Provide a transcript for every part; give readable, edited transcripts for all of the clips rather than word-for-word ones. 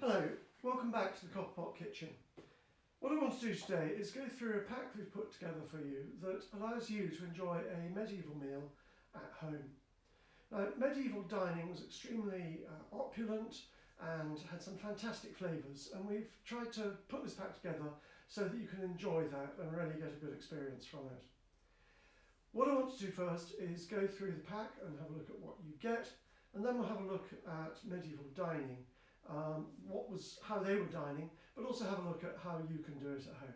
Hello, welcome back to the Copperpot Kitchen. What I want to do today is go through a pack we've put together for you that allows you to enjoy a medieval meal at home. Now, medieval dining was extremely opulent and had some fantastic flavours, and we've tried to put this pack together so that you can enjoy that and really get a good experience from it. What I want to do first is go through the pack and have a look at what you get, and then we'll have a look at medieval dining. How they were dining, but also have a look at how you can do it at home.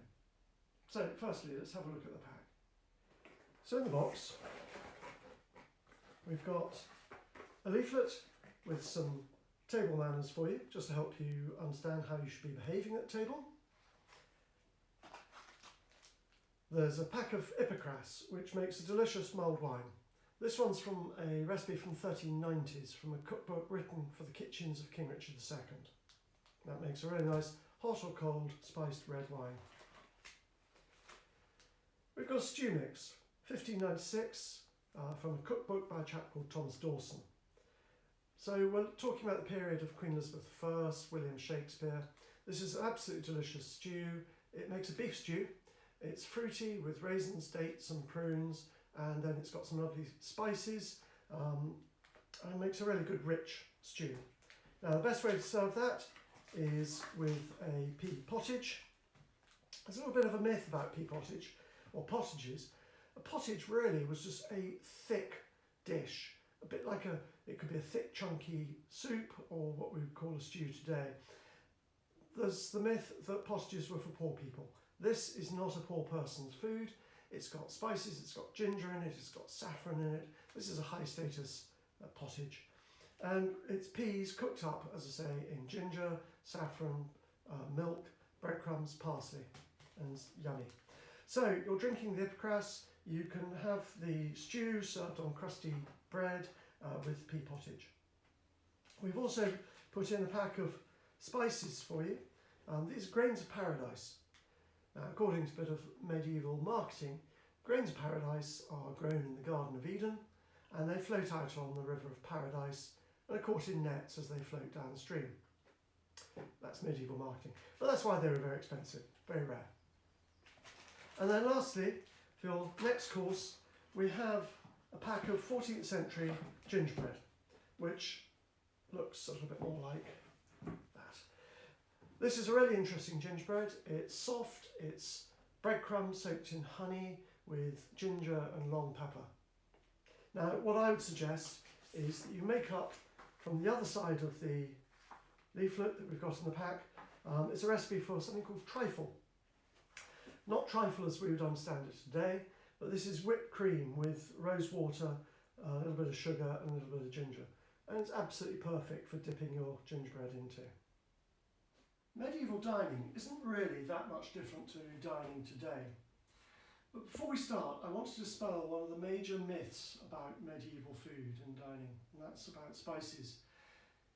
So firstly, let's have a look at the pack. So in the box, we've got a leaflet with some table manners for you, just to help you understand how you should be behaving at the table. There's a pack of Ipocras, which makes a delicious mulled wine. This one's from a recipe from the 1390s, from a cookbook written for the kitchens of King Richard II. That makes a really nice hot or cold spiced red wine. We've got a stew mix, 1596, from a cookbook by a chap called Thomas Dawson. So we're talking about the period of Queen Elizabeth I, William Shakespeare. This is an absolutely delicious stew. It makes a beef stew. It's fruity with raisins, dates and prunes, and then it's got some lovely spices and it makes a really good rich stew. Now the best way to serve that is with a pea pottage. There's a little bit of a myth about pea pottage or pottages. A pottage really was just a thick dish, a bit like it could be a thick chunky soup or what we would call a stew today. There's the myth that pottages were for poor people. This is not a poor person's food. It's got spices, it's got ginger in it, it's got saffron in it. This is a high status pottage. And it's peas cooked up, as I say, in ginger, saffron, milk, breadcrumbs, parsley, and it's yummy. So you're drinking the Ipocras. You can have the stew served on crusty bread with pea pottage. We've also put in a pack of spices for you. These are grains of paradise. Now, according to a bit of medieval marketing, grains of paradise are grown in the Garden of Eden, and they float out on the River of Paradise and are caught in nets as they float downstream. That's medieval marketing, but that's why they were very expensive, very rare. And then lastly, for your next course, we have a pack of 14th century gingerbread, which looks a little bit more like that. This is a really interesting gingerbread. It's soft, it's breadcrumbs soaked in honey with ginger and long pepper. Now, what I would suggest is that you make up from the other side of the leaflet that we've got in the pack. It's a recipe for something called trifle. Not trifle as we would understand it today, but this is whipped cream with rose water, a little bit of sugar and a little bit of ginger. And it's absolutely perfect for dipping your gingerbread into. Medieval dining isn't really that much different to dining today. But before we start, I want to dispel one of the major myths about medieval food and dining, and that's about spices.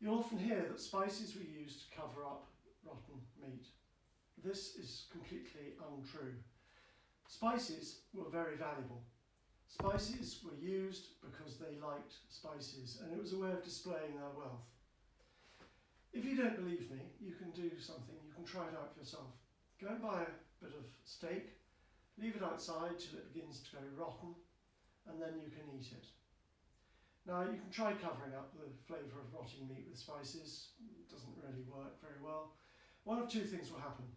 You'll often hear that spices were used to cover up rotten meat. This is completely untrue. Spices were very valuable. Spices were used because they liked spices, and it was a way of displaying their wealth. If you don't believe me, you can do something, you can try it out for yourself. Go and buy a bit of steak, leave it outside till it begins to go rotten, and then you can eat it. Now you can try covering up the flavour of rotting meat with spices. It doesn't really work very well. One of two things will happen.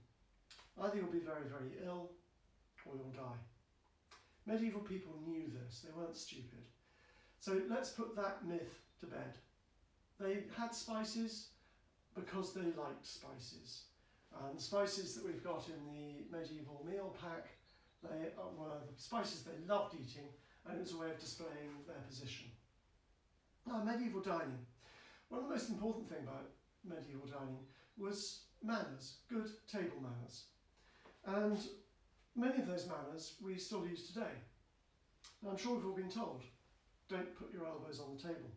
Either you'll be very, very ill, or you'll die. Medieval people knew this, they weren't stupid. So let's put that myth to bed. They had spices because they liked spices. And the spices that we've got in the medieval meal pack, they were the spices they loved eating, and it was a way of displaying their position. Now, medieval dining. One of the most important things about medieval dining was manners, good table manners. And many of those manners we still use today. Now, I'm sure we've all been told, don't put your elbows on the table.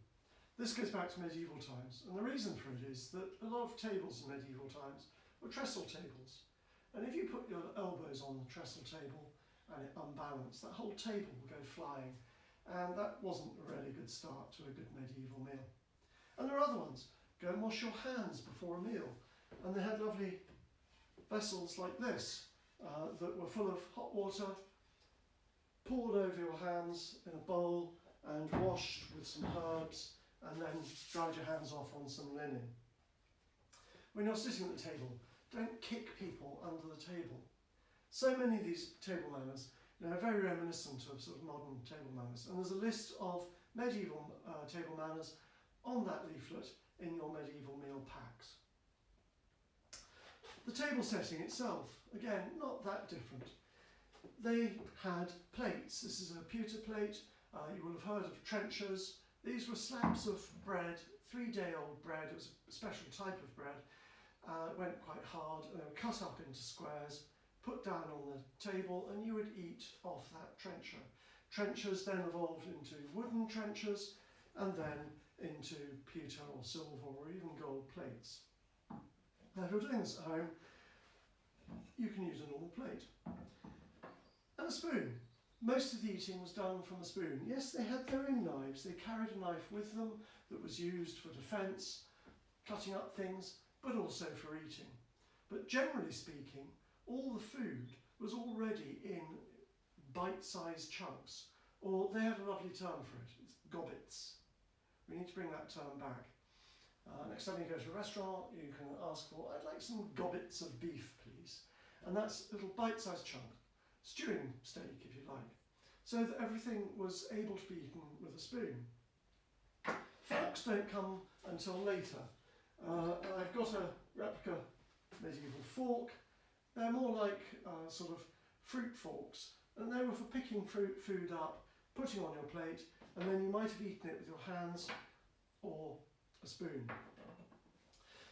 This goes back to medieval times, and the reason for it is that a lot of tables in medieval times were trestle tables. And if you put your elbows on the trestle table and it unbalanced, that whole table would go flying, and that wasn't a really good start to a good medieval meal. And there are other ones. Go and wash your hands before a meal. and they had lovely vessels like this that were full of hot water, poured over your hands in a bowl and washed with some herbs, and then dried your hands off on some linen. When you're sitting at the table, don't kick people under the table. So many of these table manners are very reminiscent of sort of modern table manners, and there's a list of medieval table manners on that leaflet in your medieval meal packs. The table setting itself, again, not that different. They had plates. This is a pewter plate. You will have heard of trenchers. These were slabs of bread, 3-day-old bread. It was a special type of bread. It went quite hard, and they were cut up into squares, put down on the table, and you would eat off that trencher. Trenchers then evolved into wooden trenchers, and then into pewter or silver or even gold plates. Now, if you're doing this at home, you can use a normal plate. And a spoon. Most of the eating was done from a spoon. Yes, they had their own knives. They carried a knife with them that was used for defence, cutting up things, but also for eating. But generally speaking, all the food was already in bite-sized chunks, or they had a lovely term for it. It's gobbets. We need to bring that term back. Next time you go to a restaurant, you can ask for, I'd like some gobbets of beef, please. And that's a little bite-sized chunk. Stewing steak, if you like, so that everything was able to be eaten with a spoon. Forks don't come until later. I've got a replica medieval fork. They're more like sort of fruit forks, and they were for picking food up, putting on your plate, and then you might have eaten it with your hands or a spoon.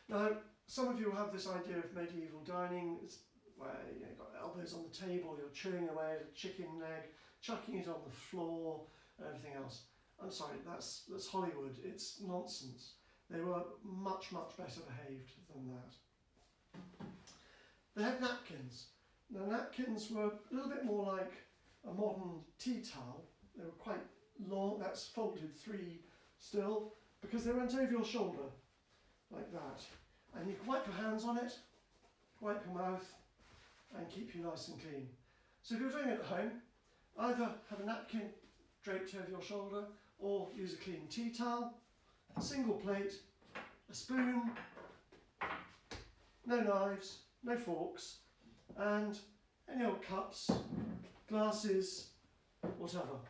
Now, some of you will have this idea of medieval dining. It's where you've got elbows on the table, you're chewing away at a chicken leg, chucking it on the floor, and everything else. I'm sorry, that's Hollywood. It's nonsense. They were much, much better behaved than that. They had napkins. Now, napkins were a little bit more like a modern tea towel. They were quite long. That's folded 3 still, because they went over your shoulder like that. And you can wipe your hands on it, wipe your mouth, and keep you nice and clean. So if you're doing it at home, either have a napkin draped over your shoulder, or use a clean tea towel, a single plate, a spoon, no knives, no forks, and any old cups, glasses, whatever.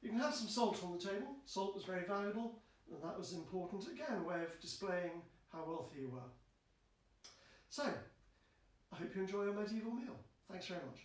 You can have some salt on the table. Salt was very valuable, and that was important. Again, a way of displaying how wealthy you were. So, I hope you enjoy your medieval meal. Thanks very much.